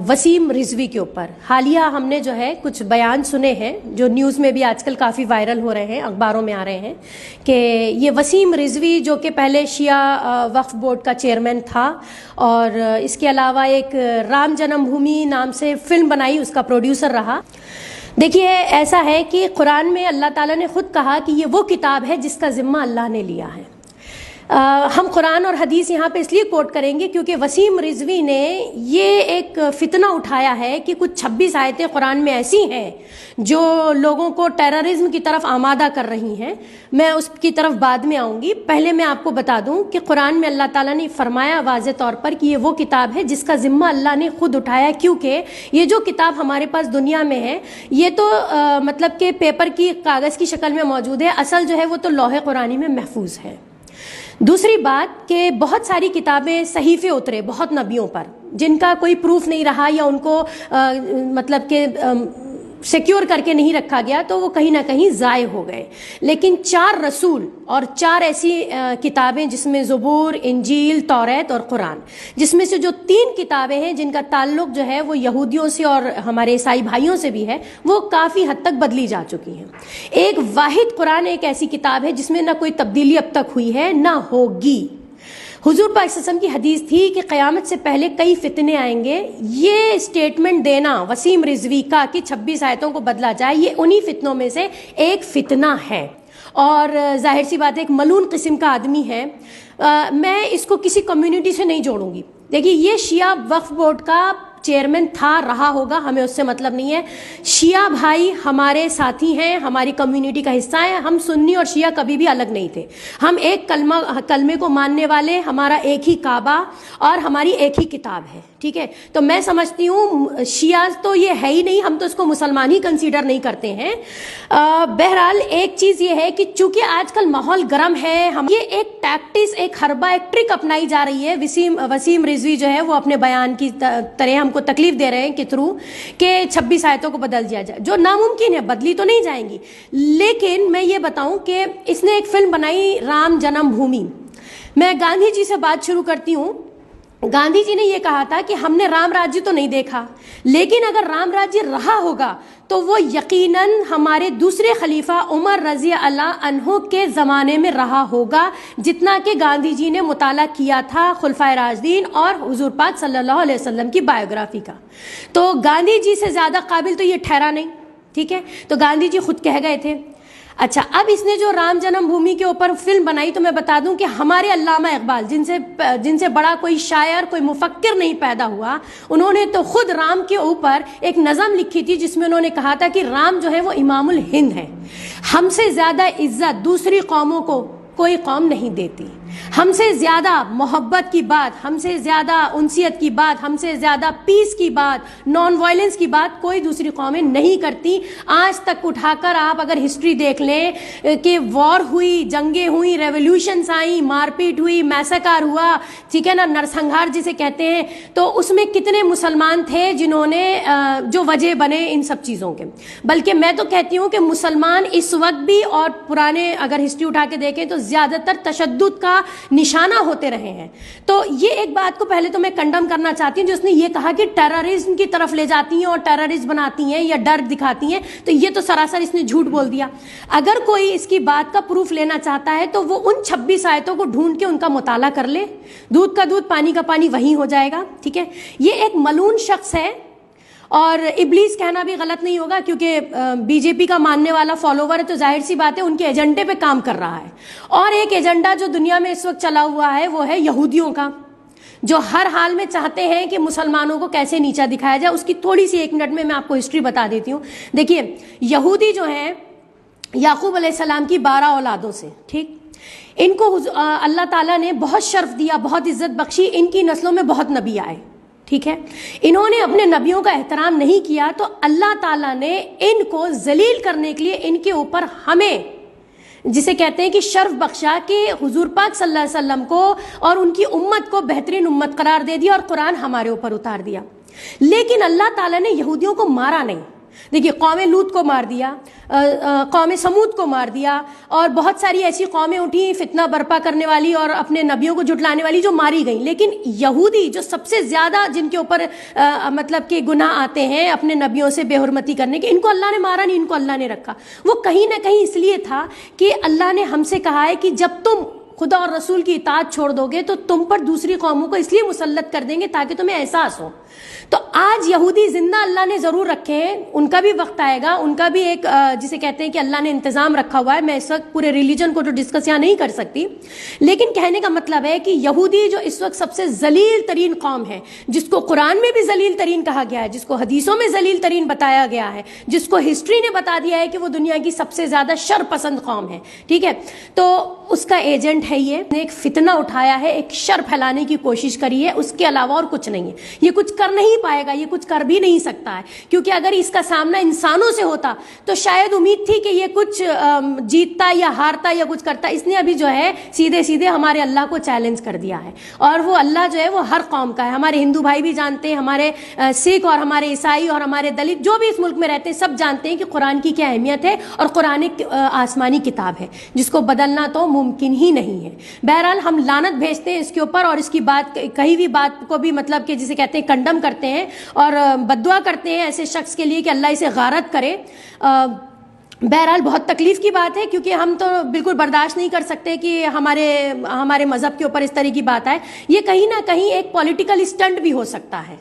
وسیم رضوی کے اوپر حالیہ ہم نے جو ہے کچھ بیان سنے ہیں جو نیوز میں بھی آج کل کافی وائرل ہو رہے ہیں، اخباروں میں آ رہے ہیں کہ یہ وسیم رضوی جو کہ پہلے شیعہ وقف بورڈ کا چیئرمین تھا اور اس کے علاوہ ایک رام جنم بھومی نام سے فلم بنائی، اس کا پروڈیوسر رہا۔ دیکھیے ایسا ہے کہ قرآن میں اللہ تعالیٰ نے خود کہا کہ یہ وہ کتاب ہے جس کا ذمہ اللہ نے لیا ہے۔ ہم قرآن اور حدیث یہاں پہ اس لیے کوٹ کریں گے کیونکہ وسیم رضوی نے یہ ایک فتنہ اٹھایا ہے کہ کچھ 26 آیتیں قرآن میں ایسی ہیں جو لوگوں کو ٹیررزم کی طرف آمادہ کر رہی ہیں۔ میں اس کی طرف بعد میں آؤں گی، پہلے میں آپ کو بتا دوں کہ قرآن میں اللہ تعالیٰ نے فرمایا واضح طور پر کہ یہ وہ کتاب ہے جس کا ذمہ اللہ نے خود اٹھایا، کیونکہ یہ جو کتاب ہمارے پاس دنیا میں ہے یہ تو مطلب کہ پیپر کی کاغذ کی شکل میں موجود ہے، اصل جو ہے وہ تو لوح قرآنی میں محفوظ ہے۔ دوسری بات کہ بہت ساری کتابیں صحیفے اترے بہت نبیوں پر جن کا کوئی پروف نہیں رہا یا ان کو مطلب کہ سیکیور کر کے نہیں رکھا گیا تو وہ کہیں نہ کہیں ضائع ہو گئے، لیکن 4 رسول اور 4 ایسی کتابیں جس میں زبور، انجیل، توریت اور قرآن، جس میں سے جو 3 کتابیں ہیں جن کا تعلق جو ہے وہ یہودیوں سے اور ہمارے عیسائی بھائیوں سے بھی ہے، وہ کافی حد تک بدلی جا چکی ہیں۔ ایک واحد قرآن ایک ایسی کتاب ہے جس میں نہ کوئی تبدیلی اب تک ہوئی ہے نہ ہوگی۔ حضور پاک صلی اللہ علیہ وسلم کی حدیث تھی کہ قیامت سے پہلے کئی فتنے آئیں گے، یہ اسٹیٹمنٹ دینا وسیم رضوی کا کہ 26 آیتوں کو بدلا جائے یہ انہی فتنوں میں سے ایک فتنہ ہے، اور ظاہر سی بات ہے ایک ملعون قسم کا آدمی ہے۔ میں اس کو کسی کمیونٹی سے نہیں جوڑوں گی۔ دیکھیے یہ شیعہ وقف بورڈ کا چیئرمین تھا، رہا ہوگا، ہمیں اس سے مطلب نہیں ہے۔ شیعہ بھائی ہمارے ساتھی ہیں، ہماری کمیونٹی کا حصہ ہیں، ہم سنی اور شیعہ کبھی بھی الگ نہیں تھے، ہم ایک کلمے کو ماننے والے، ہمارا ایک ہی کعبہ اور ہماری ایک ہی کتاب ہے، ٹھیک ہے۔ تو میں سمجھتی ہوں شیعہ تو یہ ہے ہی نہیں، ہم تو اس کو مسلمان ہی کنسیڈر نہیں کرتے ہیں۔ بہرحال ایک چیز یہ ہے کہ چونکہ آج کل ماحول گرم ہے، ہم یہ ایک ٹیکٹس، ایک حربہ، ایک ٹرک اپنائی جا رہی ہے۔ وسیم رضوی جو ہے وہ اپنے بیان کی طرح ہم کو تکلیف دے رہے ہیں کہ تھرو کہ 26 آیتوں کو بدل دیا جائے، جو ناممکن ہے، بدلی تو نہیں جائیں گی۔ لیکن میں یہ بتاؤں کہ اس نے ایک فلم بنائی رام جنم بھومی۔ میں گاندھی جی سے بات شروع کرتی ہوں۔ گاندھی جی نے یہ کہا تھا کہ ہم نے رام راجیہ تو نہیں دیکھا، لیکن اگر رام راجیہ رہا ہوگا تو وہ یقیناً ہمارے دوسرے خلیفہ عمر رضی اللہ عنہ کے زمانے میں رہا ہوگا، جتنا کہ گاندھی جی نے مطالعہ کیا تھا خلفائے راشدین اور حضور پاک صلی اللہ علیہ وسلم کی بایوگرافی کا۔ تو گاندھی جی سے زیادہ قابل تو یہ ٹھہرا نہیں، ٹھیک ہے۔ تو گاندھی جی خود کہہ گئے تھے۔ اچھا، اب اس نے جو رام جنم بھومی کے اوپر فلم بنائی تو میں بتا دوں کہ ہمارے علامہ اقبال جن سے بڑا کوئی شاعر، کوئی مفکر نہیں پیدا ہوا، انہوں نے تو خود رام کے اوپر ایک نظم لکھی تھی جس میں انہوں نے کہا تھا کہ رام جو ہے وہ امام الہند ہے، ہم سے زیادہ عزت دوسری قوموں کو کوئی قوم نہیں دیتی، ہم سے زیادہ محبت کی بات، ہم سے زیادہ انسیت کی بات، ہم سے زیادہ پیس کی بات، نان وائلنس کی بات کوئی دوسری قومیں نہیں کرتی۔ آج تک اٹھا کر آپ اگر ہسٹری دیکھ لیں کہ وار ہوئی، جنگیں ہوئی، ریولیوشنز آئیں، مار پیٹ ہوئی، میساکر ہوا، ٹھیک ہے نا، نرسنہار جسے کہتے ہیں، تو اس میں کتنے مسلمان تھے جنہوں نے جو وجہ بنے ان سب چیزوں کے۔ بلکہ میں تو کہتی ہوں کہ مسلمان اس وقت بھی اور پرانے اگر ہسٹری اٹھا کے دیکھیں تو زیادہ تر تشدد کا نشانہ ہوتے رہے ہیں۔ تو یہ ایک بات کو پہلے تو میں کنڈم کرنا چاہتی ہوں، جو اس نے یہ کہا کہ ٹیررزم کی طرف لے جاتی ہیں اور ٹیررسٹ بناتی ہیں یا ڈر دکھاتی ہیں، تو یہ تو سراسر اس نے جھوٹ بول دیا۔ اگر کوئی اس کی بات کا پروف لینا چاہتا ہے تو وہ ان 26 آیتوں کو ڈھونڈ کے ان کا مطالعہ کر لے، دودھ کا دودھ پانی کا پانی وہی ہو جائے گا، ٹھیک ہے۔ یہ ایک ملعون شخص ہے، اور ابلیس کہنا بھی غلط نہیں ہوگا کیونکہ بی جے پی کا ماننے والا فالوور ہے، تو ظاہر سی بات ہے ان کے ایجنڈے پہ کام کر رہا ہے۔ اور ایک ایجنڈا جو دنیا میں اس وقت چلا ہوا ہے وہ ہے یہودیوں کا، جو ہر حال میں چاہتے ہیں کہ مسلمانوں کو کیسے نیچا دکھایا جائے۔ اس کی تھوڑی سی 1 منٹ میں آپ کو ہسٹری بتا دیتی ہوں۔ دیکھیے یہودی جو ہیں یعقوب علیہ السلام کی 12 اولادوں سے، ٹھیک، ان کو اللہ تعالیٰ نے بہت شرف دیا، بہت عزت بخشی، ان کی نسلوں میں بہت نبی آئے، ٹھیک ہے۔ انہوں نے اپنے نبیوں کا احترام نہیں کیا تو اللہ تعالیٰ نے ان کو ذلیل کرنے کے لیے ان کے اوپر ہمیں، جسے کہتے ہیں کہ شرف بخشا، کہ حضور پاک صلی اللہ علیہ وسلم کو اور ان کی امت کو بہترین امت قرار دے دیا اور قرآن ہمارے اوپر اتار دیا۔ لیکن اللہ تعالیٰ نے یہودیوں کو مارا نہیں، دیکھیے قوم لوط کو مار دیا, قوم سمود کو مار دیا, اور بہت ساری ایسی قومیں اٹھی فتنہ برپا کرنے والی اور اپنے نبیوں کو جھٹلانے والی جو ماری گئیں. لیکن یہودی جو سب سے زیادہ جن کے اوپر مطلب کہ گناہ آتے ہیں اپنے نبیوں سے بے حرمتی کرنے کے, ان کو اللہ نے مارا نہیں, ان کو اللہ نے رکھا. وہ کہیں نہ کہیں اس لیے تھا کہ اللہ نے ہم سے کہا ہے کہ جب تم خدا اور رسول کی اطاعت چھوڑ دو گے تو تم پر دوسری قوموں کو اس لیے مسلط کر دیں گے تاکہ تمہیں احساس ہو. تو آج یہودی زندہ اللہ نے ضرور رکھے ہیں, ان کا بھی وقت آئے گا, ان کا بھی ایک جسے کہتے ہیں کہ اللہ نے انتظام رکھا ہوا ہے. میں اس وقت پورے ریلیجن کو تو ڈسکس یہاں نہیں کر سکتی, لیکن کہنے کا مطلب ہے کہ یہودی جو اس وقت سب سے ذلیل ترین قوم ہے, جس کو قرآن میں بھی ذلیل ترین کہا گیا ہے, جس کو حدیثوں میں ذلیل ترین بتایا گیا ہے, جس کو ہسٹری نے بتا دیا ہے کہ وہ دنیا کی سب سے زیادہ شر پسند قوم ہے, ٹھیک ہے, تو اس کا ایجنٹ ہے یہ, ایک فتنہ اٹھایا ہے, ایک شر پھیلانے کی کوشش کری ہے, اس کے علاوہ اور کچھ نہیں ہے. یہ کچھ کر نہیں پائے گا, یہ کچھ کر بھی نہیں سکتا ہے, کیونکہ اگر اس کا سامنا انسانوں سے ہوتا تو شاید امید تھی کہ یہ کچھ جیتتا یا ہارتا یا کچھ کرتا. اس نے ابھی جو ہے سیدھے سیدھے ہمارے اللہ کو چیلنج کر دیا ہے, اور وہ اللہ جو ہے وہ ہر قوم کا ہے. ہمارے ہندو بھائی بھی جانتے ہیں, ہمارے سکھ اور ہمارے عیسائی اور ہمارے دلت جو بھی اس ملک میں رہتے ہیں سب جانتے ہیں کہ قرآن کی کیا اہمیت ہے, اور قرآن ایک آسمانی کتاب ہے جس کو بدلنا تو ممکن ہی نہیں ہے. بہرحال ہم لعنت بھیجتے ہیں اس کے اوپر, اور اس کی بات کہیں بھی بات کو بھی مطلب کہ جسے کہتے ہیں کنڈم کرتے ہیں اور بددعا کرتے ہیں ایسے شخص کے لیے کہ اللہ اسے غارت کرے. بہرحال بہت تکلیف کی بات ہے, کیونکہ ہم تو بالکل برداشت نہیں کر سکتے کہ ہمارے مذہب کے اوپر اس طرح کی بات آئے. یہ کہیں نہ کہیں ایک پولیٹیکل اسٹنٹ بھی ہو سکتا ہے.